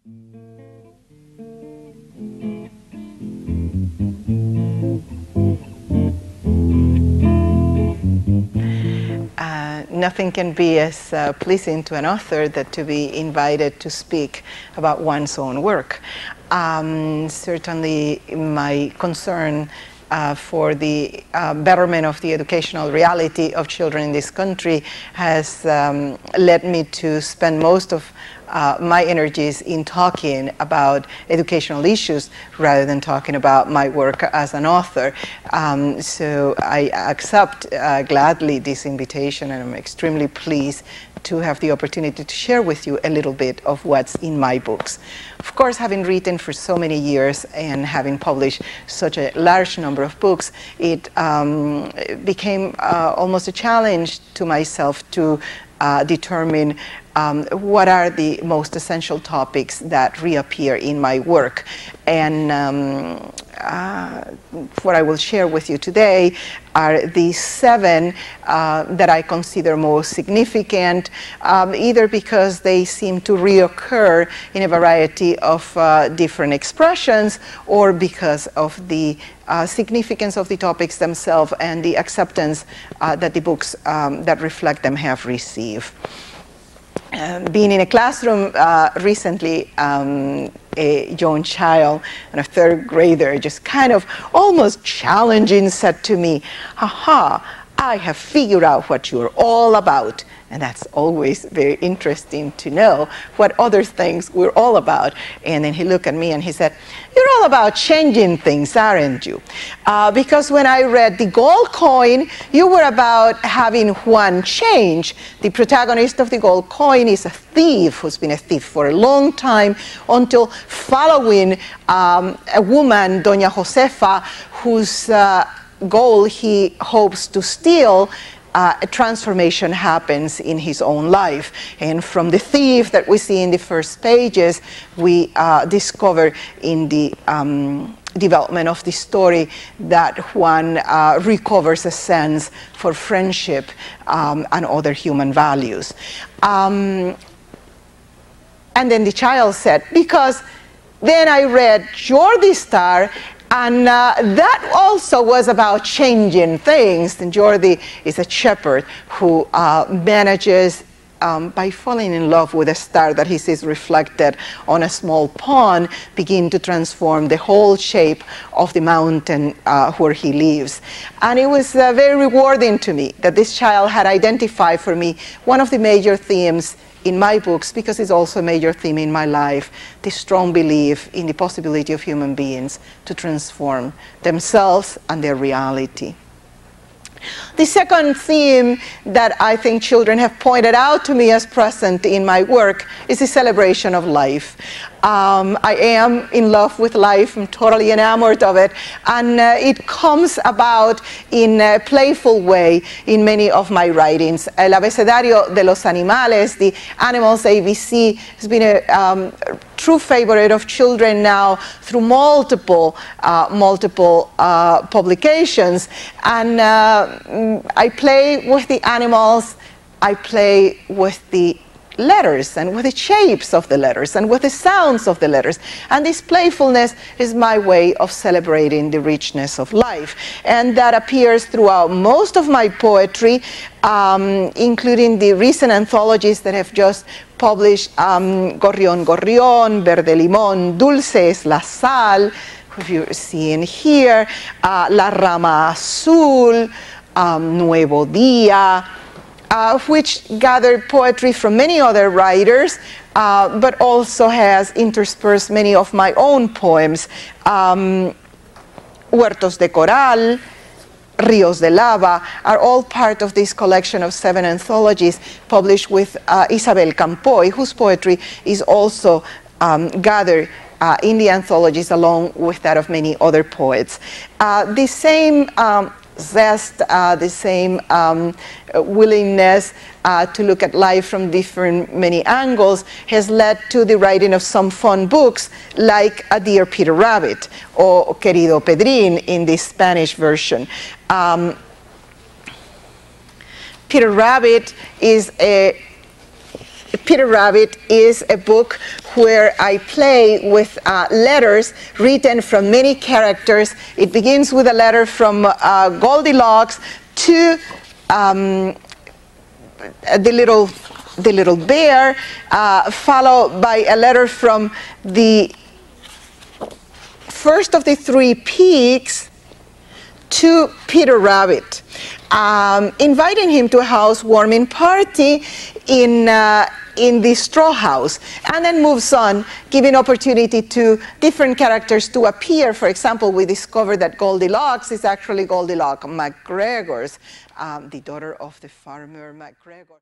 Nothing can be as pleasing to an author than to be invited to speak about one's own work. Certainly my concern for the betterment of the educational reality of children in this country has led me to spend most of my energies in talking about educational issues rather than talking about my work as an author. So I accept gladly this invitation, and I'm extremely pleased to have the opportunity to share with you a little bit of what's in my books. Of course, having written for so many years and having published such a large number of books, it became almost a challenge to myself to determine what are the most essential topics that reappear in my work. And what I will share with you today are the 7 that I consider most significant, either because they seem to reoccur in a variety of different expressions, or because of the significance of the topics themselves and the acceptance that the books that reflect them have received. Being in a classroom recently, a young child and a 3rd grader just kind of almost challenging said to me, "Haha, I have figured out what you're all about." And that's always very interesting to know what other things we're all about. And then he looked at me and he said, "You're all about changing things, aren't you? Because when I read The Gold Coin, you were about having one change. The protagonist of The Gold Coin is a thief who's been a thief for a long time, until following a woman, Doña Josefa, whose gold he hopes to steal, a transformation happens in his own life. And from the thief that we see in the first pages, we discover in the development of the story that Juan recovers a sense for friendship and other human values. And then the child said, "Because then I read Jordi Star, and that also was about changing things." And Jordi is a shepherd who manages, by falling in love with a star that he sees reflected on a small pond, begin to transform the whole shape of the mountain where he lives. And it was very rewarding to me that this child had identified for me one of the major themes in my books, because it's also a major theme in my life, the strong belief in the possibility of human beings to transform themselves and their reality. The second theme that I think children have pointed out to me as present in my work is the celebration of life. I am in love with life. I'm totally enamored of it. And it comes about in a playful way in many of my writings. El Abecedario de los Animales, the Animals ABC, has been a true favorite of children now through multiple publications. And I play with the animals, I play with the letters and with the shapes of the letters and with the sounds of the letters. And this playfulness is my way of celebrating the richness of life. And that appears throughout most of my poetry, including the recent anthologies that have just published Gorrión, Gorrión, Verde Limón, Dulce es la Sal, which you're seeing here, La Rama Azul, Nuevo Día, which gathered poetry from many other writers, but also has interspersed many of my own poems. Huertos de Coral, Ríos de Lava are all part of this collection of 7 anthologies published with Isabel Campoy, whose poetry is also gathered in the anthologies along with that of many other poets. The same zest, the same willingness to look at life from many angles has led to the writing of some fun books like A Dear Peter Rabbit or Querido Pedrín in the Spanish version. Peter Rabbit is a book where I play with letters written from many characters. It begins with a letter from Goldilocks to the little bear, followed by a letter from the first of the three pigs to Peter Rabbit, inviting him to a housewarming party in the straw house, and then moves on, giving opportunity to different characters to appear. For example, we discover that Goldilocks is actually Goldilocks McGregor's, the daughter of the farmer McGregor.